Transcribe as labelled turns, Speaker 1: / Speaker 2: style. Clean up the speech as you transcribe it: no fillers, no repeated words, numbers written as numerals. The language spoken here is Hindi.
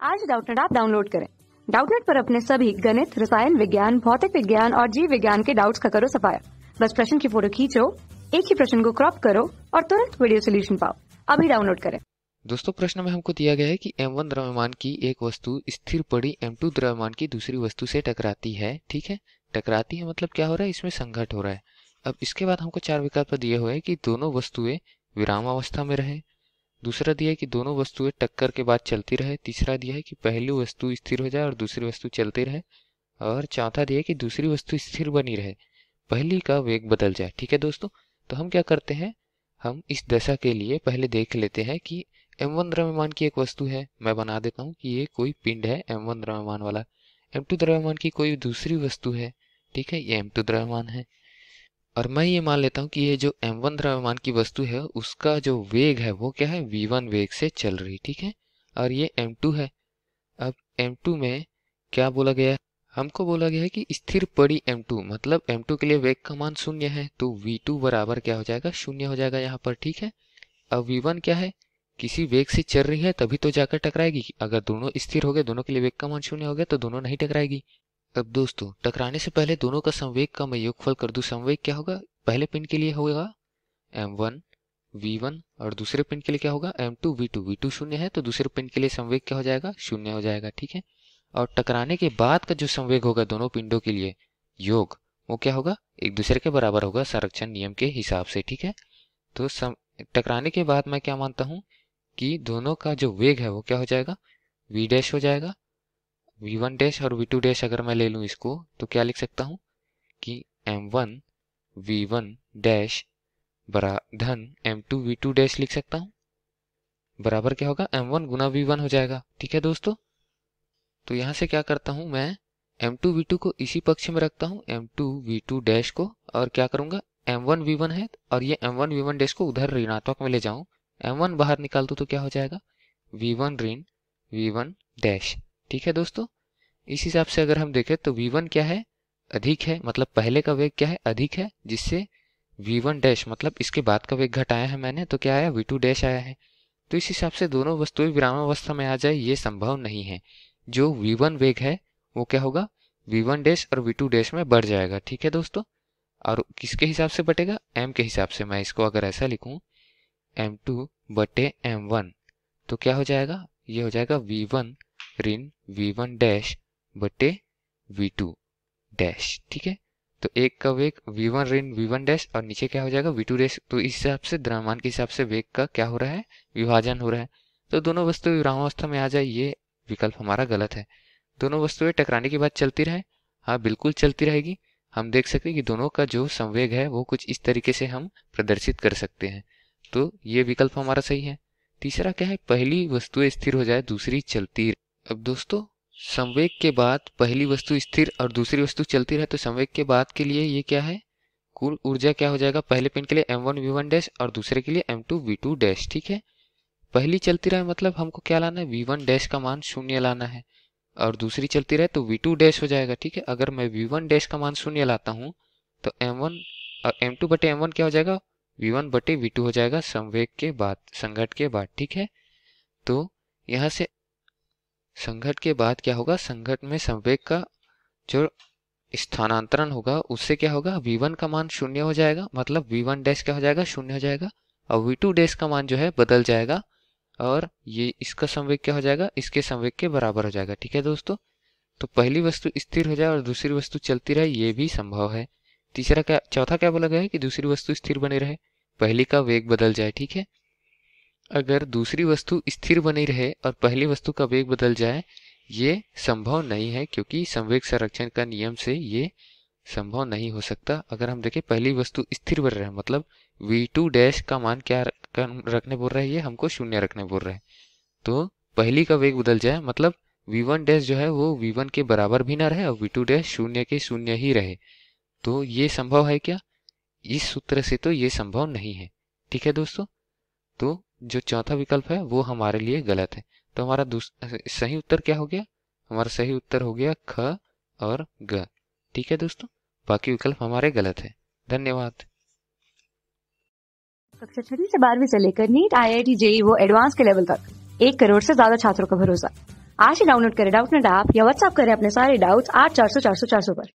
Speaker 1: आज डाउटनेट ऐप डाउनलोड करें। डाउटनेट पर अपने सभी गणित, रसायन विज्ञान, भौतिक विज्ञान और जीव विज्ञान के डाउट्स का करो सफाया। बस प्रश्न की फोटो खींचो, एक ही प्रश्न को क्रॉप करो और तुरंत वीडियो सोल्यूशन पाओ। अभी डाउनलोड करें।
Speaker 2: दोस्तों, प्रश्न में हमको दिया गया है कि m1 द्रव्यमान की एक वस्तु स्थिर पड़ी m2 द्रव्यमान की दूसरी वस्तु से टकराती है। ठीक है, टकराती है मतलब क्या हो रहा है, इसमें संघट हो रहा है। अब इसके बाद हमको चार विकल्प दिए हुए हैं कि दोनों वस्तुएं विराम अवस्था में रहे, दूसरा दिया है कि दोनों वस्तुएं टक्कर के बाद चलती रहे, तीसरा दिया है कि पहली वस्तु स्थिर हो जाए और दूसरी वस्तु चलती रहे, और चौथा दिया है कि दूसरी वस्तु स्थिर बनी रहे, पहली का वेग बदल जाए। ठीक है दोस्तों, तो हम क्या करते हैं, हम इस दशा के लिए पहले देख लेते हैं कि m1 द्रव्यमान की एक वस्तु है। मैं बना देता हूँ कि ये कोई पिंड है m1 द्रव्यमान वाला। m2 द्रव्यमान की कोई दूसरी वस्तु है, ठीक है, ये m2 द्रव्यमान है। और मैं ये मान लेता हूँ कि ये जो m1 द्रव्यमान की वस्तु है उसका जो वेग है वो क्या है, v1 वेग से चल रही। ठीक है, और ये m2 है। अब m2 में क्या बोला गया है, हमको बोला गया है कि स्थिर पड़ी m2, मतलब m2 के लिए वेग का मान 0 है, तो v2 बराबर क्या हो जाएगा, 0 हो जाएगा यहाँ पर। ठीक है, अब v1 क्या है, किसी वेग से चल रही है तभी तो जाकर टकराएगी। अगर दोनों स्थिर हो गए, दोनों के लिए वेग का मान 0 हो गया, तो दोनों नहीं टकराएगी। अब दोस्तों, टकराने से पहले दोनों का संवेग का मैं योगफल कर दूं, संवेग क्या होगा, पहले पिंड के लिए होगा m1 v1 और दूसरे पिंड के लिए क्या होगा m2 v2। v2 0 है तो दूसरे पिंड के लिए संवेग क्या हो जाएगा, 0 हो जाएगा। ठीक है, और टकराने के बाद का जो संवेग होगा दोनों पिंडों के लिए योग, वो क्या होगा, एक दूसरे के बराबर होगा संरक्षण नियम के हिसाब से। ठीक है, तो टकराने के बाद मैं क्या मानता हूं कि दोनों का जो वेग है वो क्या हो जाएगा, v डैश हो जाएगा। v1 डैश और v2 डैश अगर मैं ले लूं इसको तो क्या लिख सकता हूं कि m1 v1 डैश बरा धन m2 v2 डैश लिख सकता हूं, बराबर क्या होगा, m1 गुना v1 हो जाएगा। ठीक है दोस्तों, तो यहां से क्या करता हूं मैं, m2 v2 को इसी पक्ष में रखता हूं, m2 v2 डैश को, और क्या करूंगा, m1 v1 है और ये m1 v1 डैश को उधर ऋणात्मक में ले जाऊं, m1 बाहर निकाल दूं तो क्या हो जाएगा, v1 ऋण v1 डैश। ठीक है दोस्तों, इस हिसाब से अगर हम देखें तो v1 क्या है, अधिक है, मतलब पहले का वेग क्या है, अधिक है, जिससे v1 डैश मतलब इसके बाद का वेग घटाया है मैंने, तो क्या आया, v2 डैश आया है। तो इस हिसाब से दोनों वस्तुएं विरामावस्था में आ जाए ये संभव नहीं है। जो v1 वेग है वो क्या होगा, v1 डैश और v2 डैश में बढ़ जाएगा। ठीक है दोस्तों, और किसके हिसाब से बटेगा, m के हिसाब से। मैं इसको अगर ऐसा लिखूं m2 बटे m1 तो क्या हो जाएगा, ये हो जाएगा v1 ऋण v1 डैश बटे v2 डैश। ठीक है, तो एक का वेग v1 ऋण v1 डैश और नीचे क्या हो जाएगा, v2 डैश। तो इस हिसाब से द्रव्यमान के हिसाब से वेग का क्या हो रहा है, विभाजन हो रहा है। तो दोनों वस्तुएं विरामावस्था में आ जाए, ये विकल्प हमारा गलत है। दोनों वस्तुएं टकराने के बाद चलती रहे, हाँ बिल्कुल चलती रहेगी। हम देख सकते हैं कि दोनों का जो संवेग है वो कुछ इस तरीके से हम प्रदर्शित कर सकते हैं, तो ये विकल्प हमारा सही है। तीसरा क्या है, पहली वस्तु स्थिर हो जाए दूसरी चलती। अब दोस्तों, संवेग के बाद पहली वस्तु स्थिर और दूसरी वस्तु चलती रहे, तो संवेग के बाद के लिए ये क्या है, कुल ऊर्जा क्या हो जाएगा, पहले पिंड के लिए m1 v1 डैश और दूसरे के लिए m2 v2 डैश। ठीक है, पहली चलती रहे मतलब हमको क्या लाना है, v1 डैश का मान 0 लाना है, और दूसरी चलती रहे तो v2 डैश हो जाएगा। ठीक है, अगर मैं v1 डैश का मान 0 लाता हूं तो m1 और m2 बटे m1 क्या हो जाएगा, v1 बटे v2 हो जाएगा संवेग के बाद, संघट के बाद। ठीक है, तो यहां से संघट के बाद क्या होगा, संघट में संवेग का जो स्थानांतरण होगा उससे क्या होगा, v1 का मान 0 हो जाएगा, मतलब v1 डैश क्या हो जाएगा, 0 हो जाएगा, और v2 डैश का मान जो है बदल जाएगा, और ये इसका संवेग क्या हो जाएगा, इसके संवेग के बराबर हो जाएगा। ठीक है दोस्तों, तो पहली वस्तु स्थिर हो जाए और दूसरी वस्तु चलती रहे, ये भी संभव है। तीसरा क्या, चौथा क्या बोला गया है कि दूसरी वस्तु स्थिर बनी रहे, पहली का वेग बदल जाए। ठीक है, अगर दूसरी वस्तु स्थिर बनी रहे और पहली वस्तु का वेग बदल जाए, ये संभव नहीं है, क्योंकि संवेग संरक्षण का नियम से ये संभव नहीं हो सकता। अगर हम देखें पहली वस्तु स्थिर बन रहा है, मतलब v2 डैश का मान क्या रखने बोल रहा है, ये हमको 0 रखने बोल रहा है। तो पहली का वेग बदल जाए मतलब v1 डैश जो है वो v1 के बराबर भी ना रहे और v2 डैश 0 के 0 ही रहे, तो ये संभव है क्या, इस सूत्र से तो ये संभव नहीं है। ठीक है दोस्तों, तो जो चौथा विकल्प है वो हमारे लिए गलत है। तो हमारा सही उत्तर क्या हो गया, हमारा सही उत्तर हो गया ख और ग। ठीक है दोस्तों, बाकी विकल्प हमारे गलत है। धन्यवाद।
Speaker 1: कक्षा 6वीं से 12वीं से लेकर नीट, IIT, JEE वो एडवांस के लेवल तक 1 करोड़ से ज्यादा छात्रों का भरोसा। आज ही डाउनलोड करें डाउटनेट ऐप या व्हाट्सएप करें अपने सारे डाउट्स 8400 400 400 पर।